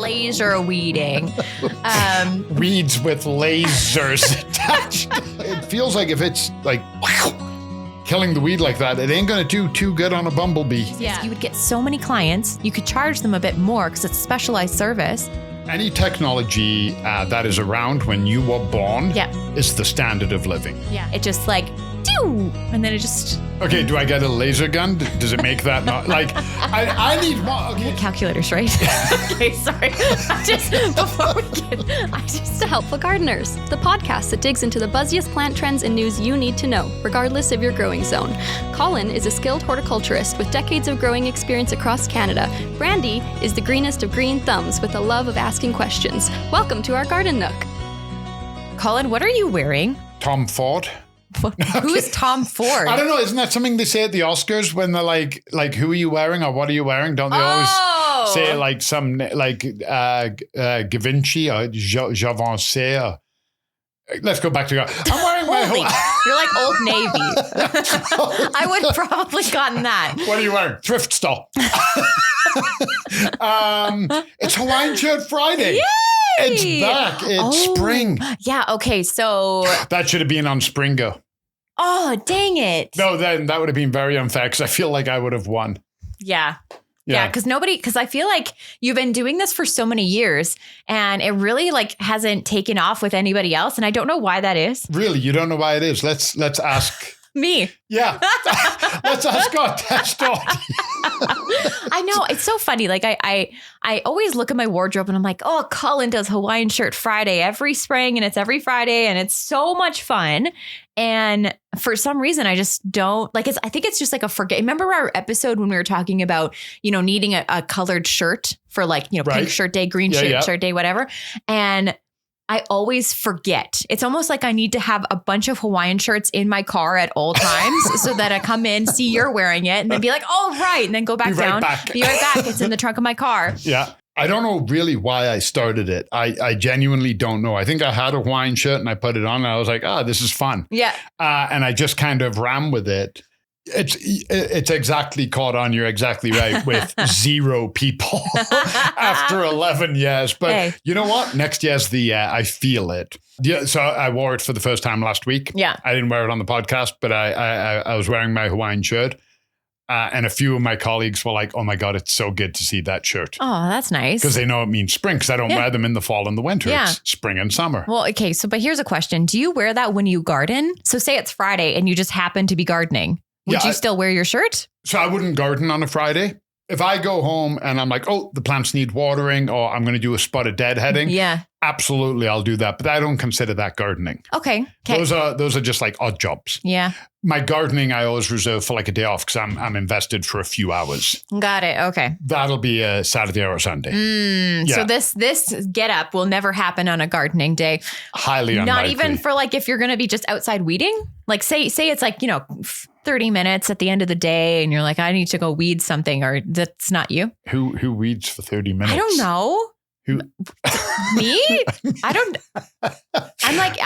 laser weeding. Weeds with lasers attached. It feels like if it's like killing the weed like that, it ain't gonna do too good on a bumblebee. Yeah. You would get so many clients. You could charge them a bit more because it's a specialized service. Any technology that is around when you were born is the standard of living. Yeah. It just like, doo, and then it just... Okay, do I get a laser gun? Does it make that not... Like, I need more... Okay. Calculators, right? Okay, sorry. To Helpful Gardeners, the podcast that digs into the buzziest plant trends and news you need to know, regardless of your growing zone. Colin is a skilled horticulturist with decades of growing experience across Canada. Brandi is the greenest of green thumbs with a love of asking questions. Welcome to our garden nook. Colin, what are you wearing? Tom Ford. Who's Tom Ford? I don't know. Isn't that something they say at the Oscars when they're like, who are you wearing or what are you wearing? Don't they always say like some like Givenchy or Givenchy? Or... Let's go back to I'm wearing my You're like Old Navy. I would have probably gotten that. What are you wearing? Thrift store. It's Hawaiian Shirt Friday. Yay! It's back. It's spring. Yeah. Okay. So that should have been on Springo. Oh, dang it. No, then that would have been very unfair because I feel like I would have won. Yeah. Yeah. Because I feel like you've been doing this for so many years and it really like hasn't taken off with anybody else. And I don't know why that is. Really? You don't know why it is? Let's ask. Me. Yeah. Let's ask our test audience. I know. It's so funny. Like I always look at my wardrobe and I'm like, oh, Colin does Hawaiian Shirt Friday every spring and it's every Friday and it's so much fun. And for some reason, I just don't like it. I think it's just like a forget. Remember our episode when we were talking about, needing a colored shirt for like, pink shirt day, green shirt day, whatever. And I always forget. It's almost like I need to have a bunch of Hawaiian shirts in my car at all times so that I come in, see you're wearing it, and then be like, oh, right. And then go back down. Be right back. It's in the trunk of my car. Yeah. I don't know really why I started it. I genuinely don't know. I think I had a Hawaiian shirt and I put it on and I was like, this is fun. Yeah. And I just kind of ran with it. It's exactly caught on. You're exactly right with 0 people after 11 years. But you know what? Next year's the year. I feel it. Yeah. So I wore it for the first time last week. Yeah. I didn't wear it on the podcast, but I was wearing my Hawaiian shirt. And a few of my colleagues were like, oh my God, it's so good to see that shirt. Oh, that's nice. Because they know it means spring because I don't wear them in the fall and the winter. Yeah. It's spring and summer. Well, okay. So, but here's a question. Do you wear that when you garden? So say it's Friday and you just happen to be gardening. Would you still wear your shirt? So I wouldn't garden on a Friday. If I go home and I'm like, oh, the plants need watering or I'm going to do a spot of deadheading. Yeah. Absolutely, I'll do that. But I don't consider that gardening. Okay. Those are just like odd jobs. Yeah. My gardening, I always reserve for like a day off because I'm invested for a few hours. Got it. Okay. That'll be a Saturday or a Sunday. So this get up will never happen on a gardening day. Highly unlikely. Not even for like if you're going to be just outside weeding. Like say it's like, 30 minutes at the end of the day and you're like, I need to go weed something, or that's not you. Who weeds for 30 minutes? I don't know. Who? Me? I'm like,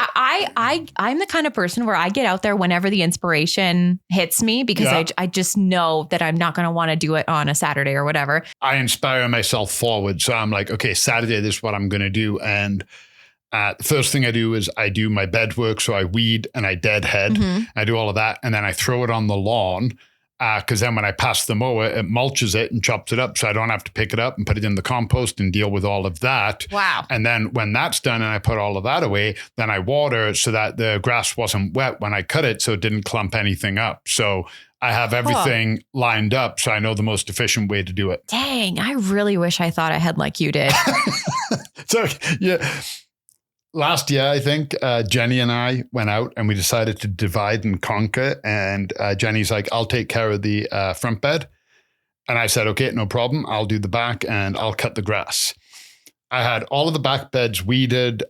I'm the kind of person where I get out there whenever the inspiration hits me because I just know that I'm not going to want to do it on a Saturday or whatever. I inspire myself forward. So I'm like, okay, Saturday, this is what I'm going to do. And the first thing I do is I do my bed work. So I weed and I deadhead. Mm-hmm. I do all of that. And then I throw it on the lawn. Because then when I pass the mower, it mulches it and chops it up. So I don't have to pick it up and put it in the compost and deal with all of that. Wow. And then when that's done and I put all of that away, then I water so that the grass wasn't wet when I cut it. So it didn't clump anything up. So I have everything lined up. So I know the most efficient way to do it. Dang, I really wish I thought I had like you did. So yeah. Last year, I think Jenny and I went out and we decided to divide and conquer. And Jenny's like, I'll take care of the front bed. And I said, okay, no problem. I'll do the back and I'll cut the grass. I had all of the back beds weeded,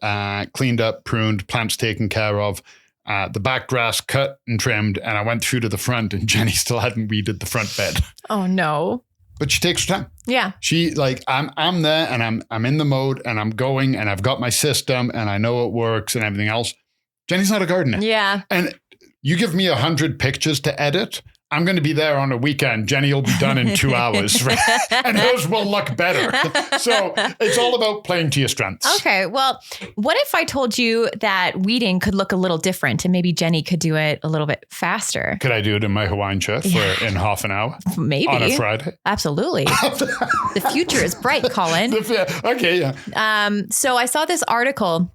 cleaned up, pruned, plants taken care of, the back grass cut and trimmed. And I went through to the front and Jenny still hadn't weeded the front bed. Oh, no. But she takes her time. Yeah. She like, I'm there and I'm in the mode and I'm going and I've got my system and I know it works and everything else. Jenny's not a gardener. Yeah. And you give me 100 pictures to edit. I'm going to be there on a weekend. Jenny will be done in 2 hours, right? And hers will look better. So it's all about playing to your strengths. Okay. Well, what if I told you that weeding could look a little different and maybe Jenny could do it a little bit faster? Could I do it in my Hawaiian shirt in half an hour? Maybe. On a Friday? Absolutely. The future is bright, Colin. Okay, yeah. So I saw this article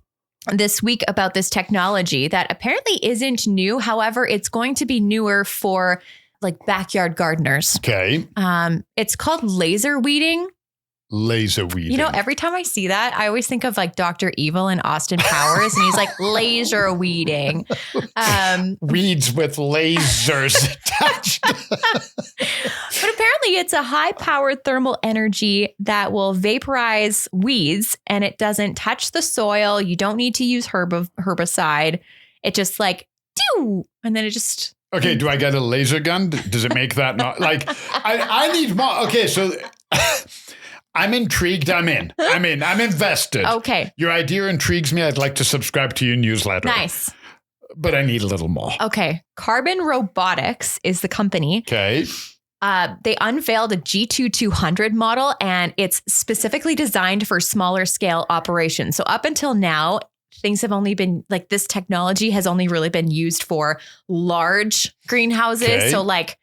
this week about this technology that apparently isn't new. However, it's going to be newer for like backyard gardeners. Okay. It's called laser weeding. Laser weeding. You know, every time I see that, I always think of like Dr. Evil and Austin Powers, and he's like laser weeding. Weeds with lasers attached. But apparently it's a high-powered thermal energy that will vaporize weeds, and it doesn't touch the soil. You don't need to use herbicide. It just like, do, and then it just... Okay, do I get a laser gun? Does it make that not... Like, I need more... Okay, so... I'm intrigued. I'm invested. Okay. Your idea intrigues me. I'd like to subscribe to your newsletter. Nice. But I need a little more. Okay. Carbon Robotics is the company. Okay. They unveiled a G2200 model, and it's specifically designed for smaller scale operations. So up until now, things have only been like this technology has only really been used for large greenhouses. Okay. So like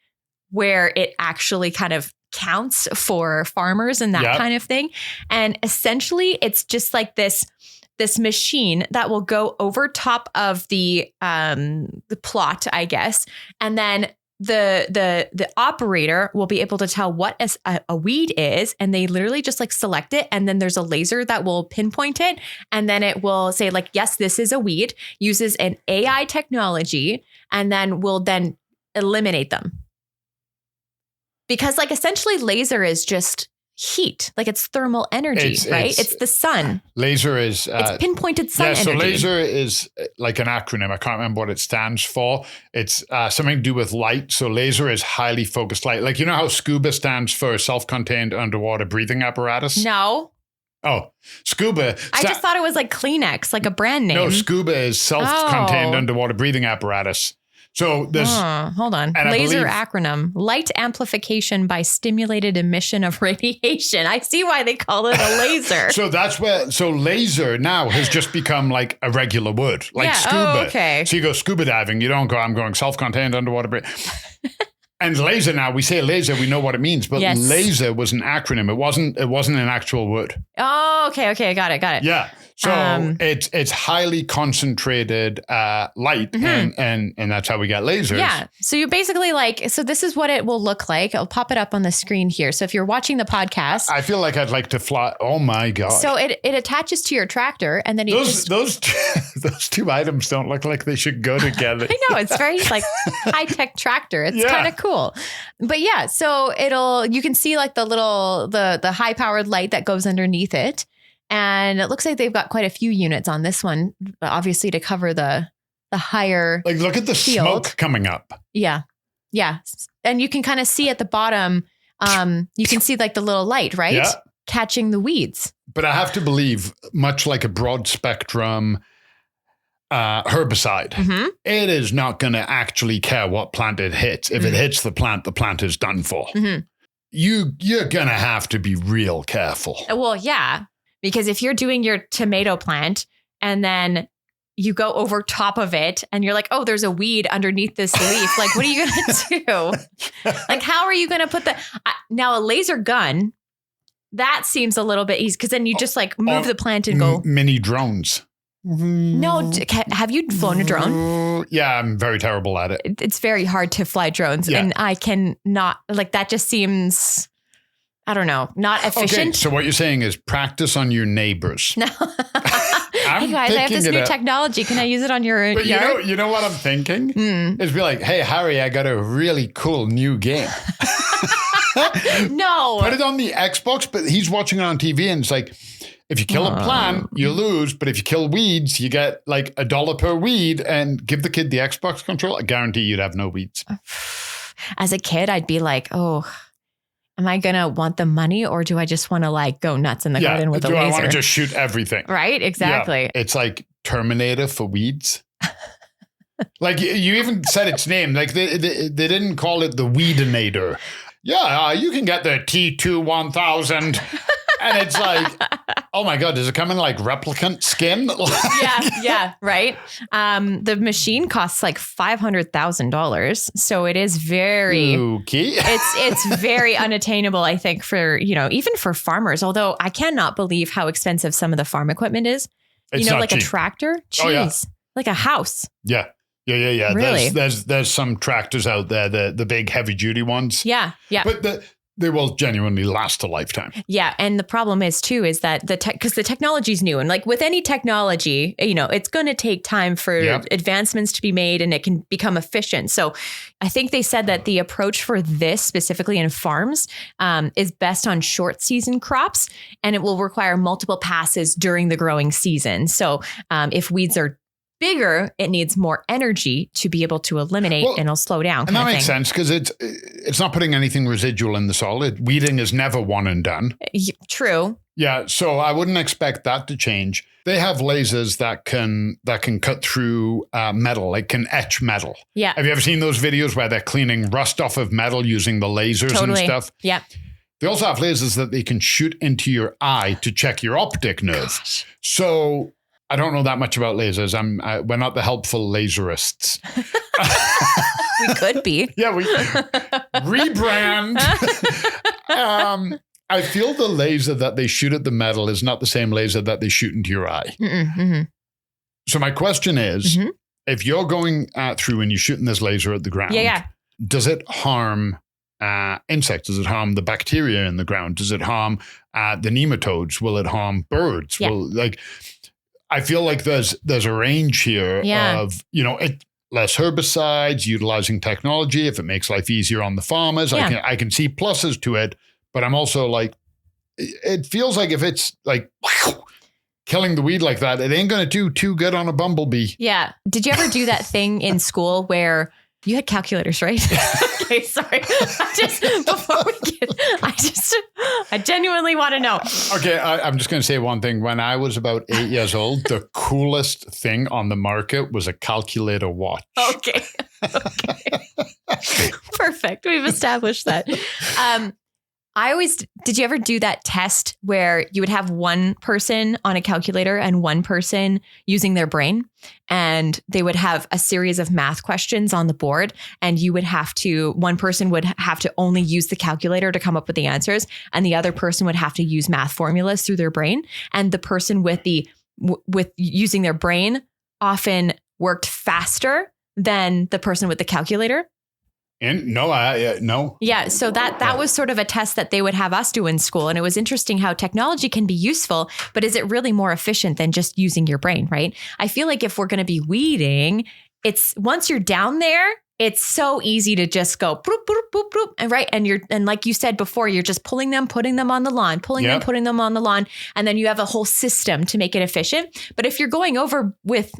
where it actually kind of counts for farmers and that kind of thing. And essentially it's just like this machine that will go over top of the plot, I guess. And then the operator will be able to tell what a weed is, and they literally just like select it. And then there's a laser that will pinpoint it. And then it will say like, yes, this is a weed, uses an AI technology, and then will then eliminate them. Because like essentially laser is just heat, like it's thermal energy, right? It's the sun. Laser is... it's pinpointed sun energy. So laser is like an acronym. I can't remember what it stands for. It's something to do with light. So laser is highly focused light. Like, you know how SCUBA stands for self-contained underwater breathing apparatus? No. Oh, SCUBA. I just thought it was like Kleenex, like a brand name. No, SCUBA is self-contained underwater breathing apparatus. So there's... hold on. Laser acronym. Light amplification by stimulated emission of radiation. I see why they call it a laser. So that's where... So laser now has just become like a regular word. Like scuba. Oh, okay. So you go scuba diving. You don't go, I'm going self-contained underwater. And laser now, we say laser, we know what it means. But laser was an acronym. It wasn't an actual word. Oh, okay. Got it. Yeah. So it's highly concentrated light, and that's how we get lasers. Yeah. So you basically so this is what it will look like. I'll pop it up on the screen here. So if you're watching the podcast, I feel like I'd like to fly. Oh my God. So it attaches to your tractor, and then those two items don't look like they should go together. I know, it's very like high tech tractor. It's kind of cool. But yeah, so you can see like the high powered light that goes underneath it. And it looks like they've got quite a few units on this one, obviously to cover the higher. Like, look at the smoke coming up. Yeah. Yeah. And you can kind of see at the bottom, you can see like the little light, right? Yeah. Catching the weeds. But I have to believe, much like a broad spectrum herbicide, it is not going to actually care what plant it hits. If it hits the plant is done for. You're going to have to be real careful. Well, yeah. Because if you're doing your tomato plant and then you go over top of it and you're like, oh, there's a weed underneath this leaf. Like, what are you going to do? Like, how are you going to put now a laser gun? That seems a little bit easy because then you just like move the plant and go. Mini drones. No. Have you flown a drone? Yeah, I'm very terrible at it. It's very hard to fly drones. Yeah. And I can not like that just seems... I don't know, not efficient. Okay, so what you're saying is practice on your neighbors. No. Hey guys, I have this new technology. Can I use it on your yard? You know what I'm thinking? Is be like, hey, Harry, I got a really cool new game. No. Put it on the Xbox, but he's watching it on TV and it's like, if you kill a plant, you lose. But if you kill weeds, you get like $1 per weed, and give the kid the Xbox control. I guarantee you'd have no weeds. As a kid, I'd be like, oh... Am I going to want the money, or do I just want to like go nuts in the garden with a laser? I want to just shoot everything? Right? Exactly. Yeah. It's like Terminator for weeds. Like you even said its name. Like they didn't call it the Weedinator. Yeah, you can get the T2-1000. And it's like, oh my God, does it come in like replicant skin? Yeah, right. The machine costs like $500,000. So it is very, okay. it's very unattainable, I think, for, even for farmers. Although I cannot believe how expensive some of the farm equipment is. It's not like cheap. A tractor. Jeez, Oh, yeah. Like a house. Yeah. Really? There's some tractors out there, the big heavy duty ones. Yeah. But they will genuinely last a lifetime. Yeah. And the problem is that because the technology is new, and like with any technology, it's going to take time for advancements to be made and it can become efficient. So I think they said that the approach for this specifically in farms is best on short season crops, and it will require multiple passes during the growing season. So if weeds are bigger, it needs more energy to be able to eliminate, and it'll slow down. And that makes sense because it's not putting anything residual in the soil. Weeding is never one and done. True. Yeah, so I wouldn't expect that to change. They have lasers that can cut through metal, like can etch metal. Yeah. Have you ever seen those videos where they're cleaning rust off of metal using the lasers and stuff? Yeah. They also have lasers that they can shoot into your eye to check your optic nerve. Gosh. So I don't know that much about lasers. We're not the helpful laserists. We could be. Yeah, we rebrand. I feel the laser that they shoot at the metal is not the same laser that they shoot into your eye. Mm-hmm. So my question is, if you're going through and you're shooting this laser at the ground, does it harm insects? Does it harm the bacteria in the ground? Does it harm the nematodes? Will it harm birds? Yeah. I feel like there's a range here of, less herbicides, utilizing technology. If it makes life easier on the farmers, I can see pluses to it. But I'm also like, it feels like if it's like killing the weed like that, it ain't going to do too good on a bumblebee. Yeah. Did you ever do that thing in school where you had calculators, right? Okay, sorry. I genuinely want to know. Okay, I'm just going to say one thing. When I was about 8 years old, the coolest thing on the market was a calculator watch. Okay. Perfect. We've established that. Did you ever do that test where you would have one person on a calculator and one person using their brain, and they would have a series of math questions on the board, and one person would have to only use the calculator to come up with the answers, and the other person would have to use math formulas through their brain, and the person with using their brain often worked faster than the person with the calculator? No. Yeah. So that was sort of a test that they would have us do in school. And it was interesting how technology can be useful, but is it really more efficient than just using your brain, right? I feel like if we're going to be weeding, it's once you're down there, it's so easy to just go boop, boop, boop, boop. And right. And like you said before, you're just putting them on the lawn, putting them on the lawn. And then you have a whole system to make it efficient. But if you're going over with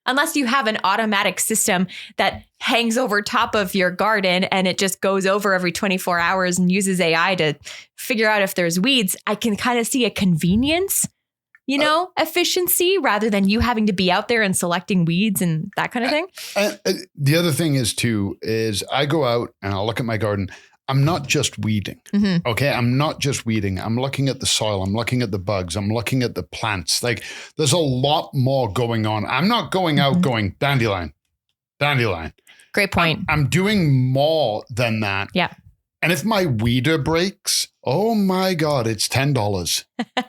unless you have an automatic system that hangs over top of your garden and it just goes over every 24 hours and uses AI to figure out if there's weeds, I can kind of see a convenience, efficiency rather than you having to be out there and selecting weeds and that kind of thing. The other thing is I go out and I'll look at my garden. I'm not just weeding. Mm-hmm. Okay. I'm not just weeding. I'm looking at the soil. I'm looking at the bugs. I'm looking at the plants. Like there's a lot more going on. I'm not going out going dandelion. Great point. I'm doing more than that. Yeah. And if my weeder breaks, oh my God, it's $10.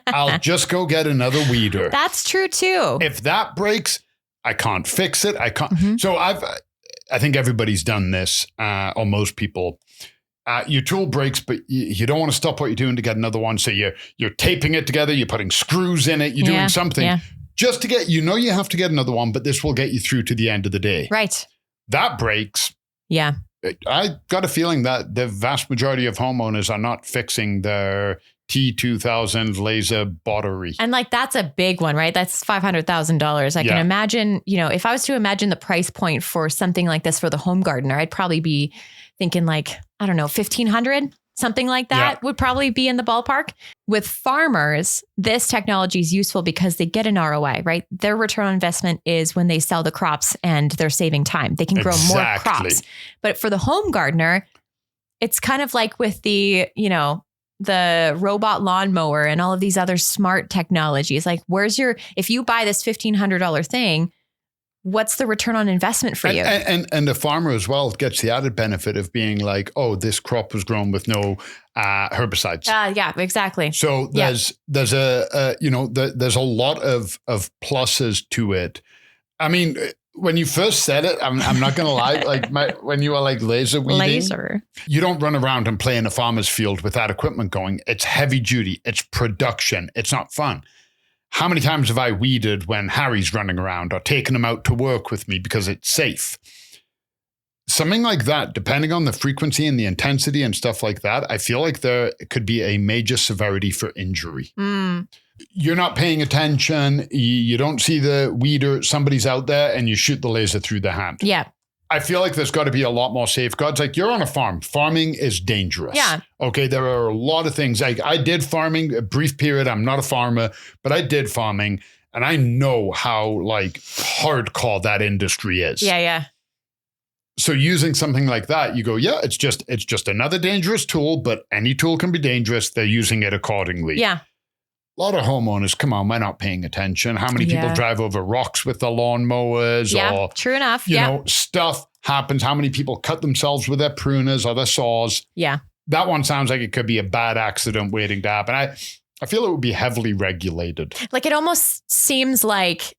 I'll just go get another weeder. That's true too. If that breaks, I can't fix it. I can't. Mm-hmm. So I think everybody's done this, or most people. Your tool breaks, but you don't want to stop what you're doing to get another one. So you're taping it together. You're putting screws in it. You're doing something just to get, you have to get another one, but this will get you through to the end of the day. Right. That breaks. Yeah. I got a feeling that the vast majority of homeowners are not fixing their T2000 laser battery. And that's a big one, right? That's $500,000. I can imagine, if I was to imagine the price point for something like this for the home gardener, I'd probably be thinking I don't know, $1,500, something like that would probably be in the ballpark. With farmers, this technology is useful because they get an ROI, right? Their return on investment is when they sell the crops and they're saving time. They can grow more crops. But for the home gardener, it's kind of like with the, the robot lawnmower and all of these other smart technologies. Like, if you buy this $1,500 thing, what's the return on investment for you? And the farmer as well gets the added benefit of being like, oh, this crop was grown with no herbicides. Yeah, exactly. So there's a lot of pluses to it. I mean, when you first said it, I'm not going to lie, like when you were like laser weeding, you don't run around and play in a farmer's field with that equipment going. It's heavy duty. It's production. It's not fun. How many times have I weeded when Harry's running around or taken him out to work with me because it's safe? Something like that, depending on the frequency and the intensity and stuff like that, I feel like there could be a major severity for injury. You're not paying attention. You don't see the weeder. Somebody's out there and you shoot the laser through the hand. Yeah. I feel like there's got to be a lot more safeguards. Like, you're on a farm. Farming is dangerous. Yeah. Okay. There are a lot of things. Like, I did farming a brief period. I'm not a farmer, but I did farming, and I know how like hardcore that industry is. Yeah. So using something like that, you go, yeah, it's just another dangerous tool, but any tool can be dangerous. They're using it accordingly. Yeah. A lot of homeowners, come on, we're not paying attention. How many people drive over rocks with the lawnmowers? Yeah, or, true enough. You know, stuff happens. How many people cut themselves with their pruners or their saws? Yeah. That one sounds like it could be a bad accident waiting to happen. I feel it would be heavily regulated. Like, it almost seems like,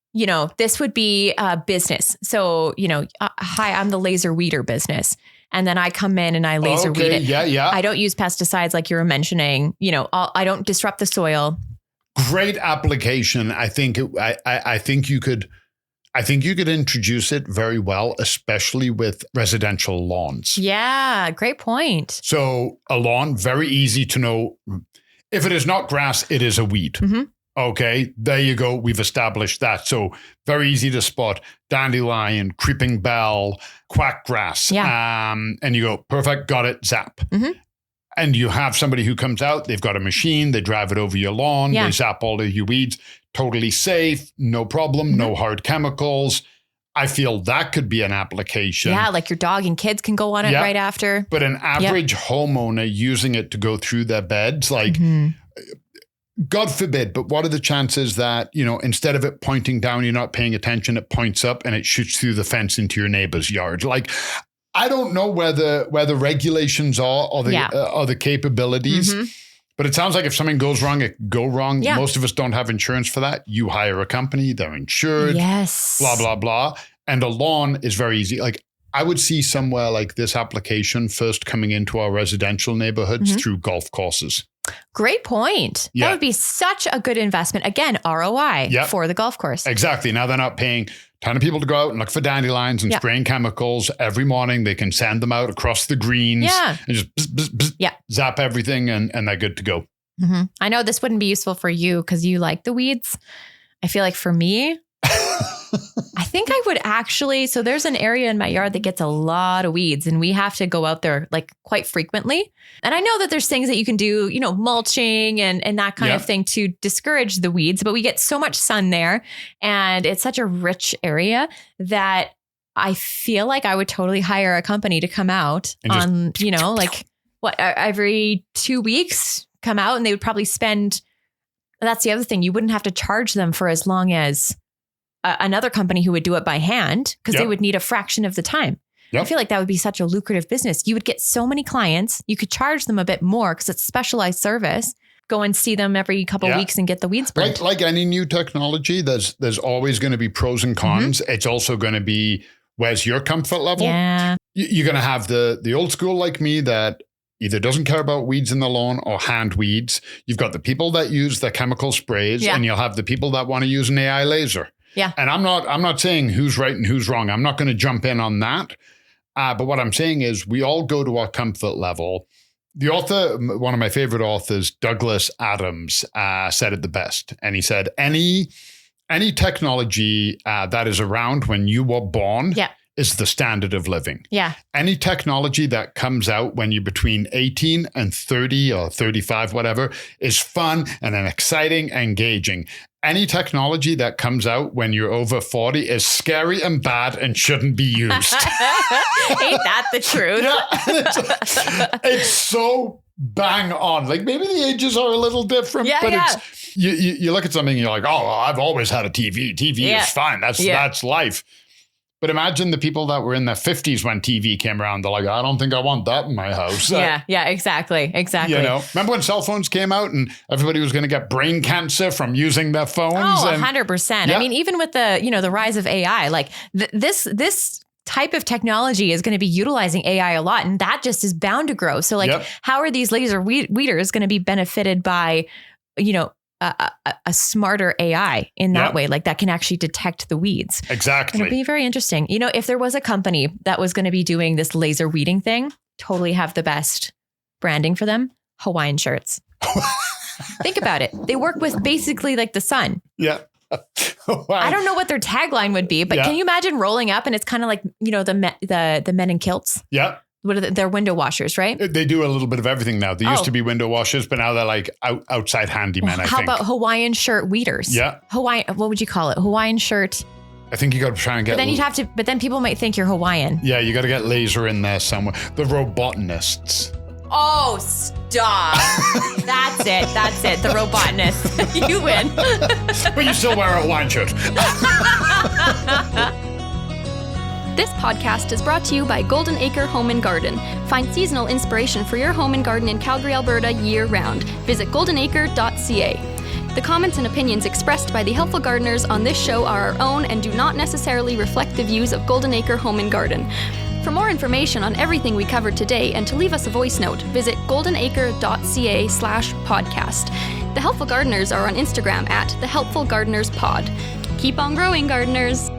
this would be a business. So, hi, I'm the laser weeder business. And then I come in and I laser weed it. Yeah. I don't use pesticides like you were mentioning. I don't disrupt the soil. Great application. I think you could introduce it very well, especially with residential lawns. Yeah, great point. So a lawn, very easy to know. If it is not grass, it is a weed. Mm-hmm. Okay, there you go. We've established that. So very easy to spot dandelion, creeping bell, quackgrass. Yeah. And you go, perfect, got it, zap. Mm-hmm. And you have somebody who comes out, they've got a machine, they drive it over your lawn, they zap all of your weeds, totally safe, no problem, no hard chemicals. I feel that could be an application. Yeah, like your dog and kids can go on it right after. But an average homeowner using it to go through their beds, like, God forbid, but what are the chances that, instead of it pointing down, you're not paying attention, it points up and it shoots through the fence into your neighbor's yard? Like, I don't know where the regulations are or the capabilities, but it sounds like if something goes wrong, it go wrong. Yeah. Most of us don't have insurance for that. You hire a company, they're insured. Yes. Blah, blah, blah. And a lawn is very easy. Like, I would see somewhere like this application first coming into our residential neighborhoods through golf courses. Great point. Yeah. That would be such a good investment. Again, ROI for the golf course. Exactly. Now they're not paying a ton of people to go out and look for dandelions and spraying chemicals every morning. They can send them out across the greens and just zap everything and they're good to go. Mm-hmm. I know this wouldn't be useful for you because you like the weeds. I feel like for me, I think I would actually, so there's an area in my yard that gets a lot of weeds and we have to go out there like quite frequently. And I know that there's things that you can do, mulching and that kind of thing to discourage the weeds, but we get so much sun there and it's such a rich area that I feel like I would totally hire a company to come out on, every 2 weeks come out and they would probably spend, that's the other thing. You wouldn't have to charge them for as long as another company who would do it by hand because they would need a fraction of the time. I feel like that would be such a lucrative business. You would get so many clients. You could charge them a bit more because it's specialized service. Go and see them every couple of weeks and get the weeds burnt. Like any new technology, there's always going to be pros and cons. It's also going to be, where's your comfort level? Yeah. You're going to have the old school like me that either doesn't care about weeds in the lawn or hand weeds. You've got the people that use the chemical sprays and you'll have the people that want to use an AI laser. Yeah. And I'm not saying who's right and who's wrong. I'm not going to jump in on that. But what I'm saying is we all go to our comfort level. The author, one of my favorite authors, Douglas Adams, said it the best. And he said, any technology that is around when you were born is the standard of living. Yeah. Any technology that comes out when you're between 18 and 30 or 35, whatever, is fun and then exciting, engaging. Any technology that comes out when you're over 40 is scary and bad and shouldn't be used. Ain't that the truth? Yeah, it's so bang on. Like maybe the ages are a little different, but it's you look at something and you're like, oh, I've always had a TV. TV is fine. That's life. But imagine the people that were in their 50s when TV came around. They're like, I don't think I want that in my house. Yeah, exactly. You know, remember when cell phones came out and everybody was going to get brain cancer from using their phones? Oh, 100%. Yeah. I mean, even with the rise of AI, like this type of technology is going to be utilizing AI a lot, and that just is bound to grow. So like, how are these laser weeders going to be benefited by, a smarter AI in that way, like that can actually detect the weeds? Exactly. It'll be very interesting. If there was a company that was going to be doing this laser weeding thing, totally have the best branding for them. Hawaiian shirts. Think about it. They work with basically like the sun. Yeah. Wow. I don't know what their tagline would be, but can you imagine rolling up and it's kind of like, the men in kilts? Yeah. What are they're window washers, right? They do a little bit of everything now. They used to be window washers, but now they're like outside handymen, I think. How about Hawaiian shirt weeders? Yeah. Hawaiian, what would you call it? Hawaiian shirt. I think you got to try and get... But then people might think you're Hawaiian. Yeah, you got to get laser in there somewhere. The robotanists. Oh, stop. That's it. The robotanists. You win. But you still wear a Hawaiian shirt. This podcast is brought to you by Golden Acre Home and Garden. Find seasonal inspiration for your home and garden in Calgary, Alberta year-round. Visit goldenacre.ca. The comments and opinions expressed by the helpful gardeners on this show are our own and do not necessarily reflect the views of Golden Acre Home and Garden. For more information on everything we covered today and to leave us a voice note, visit goldenacre.ca/podcast. The Helpful Gardeners are on Instagram at The Helpful Gardeners Pod. Keep on growing, gardeners!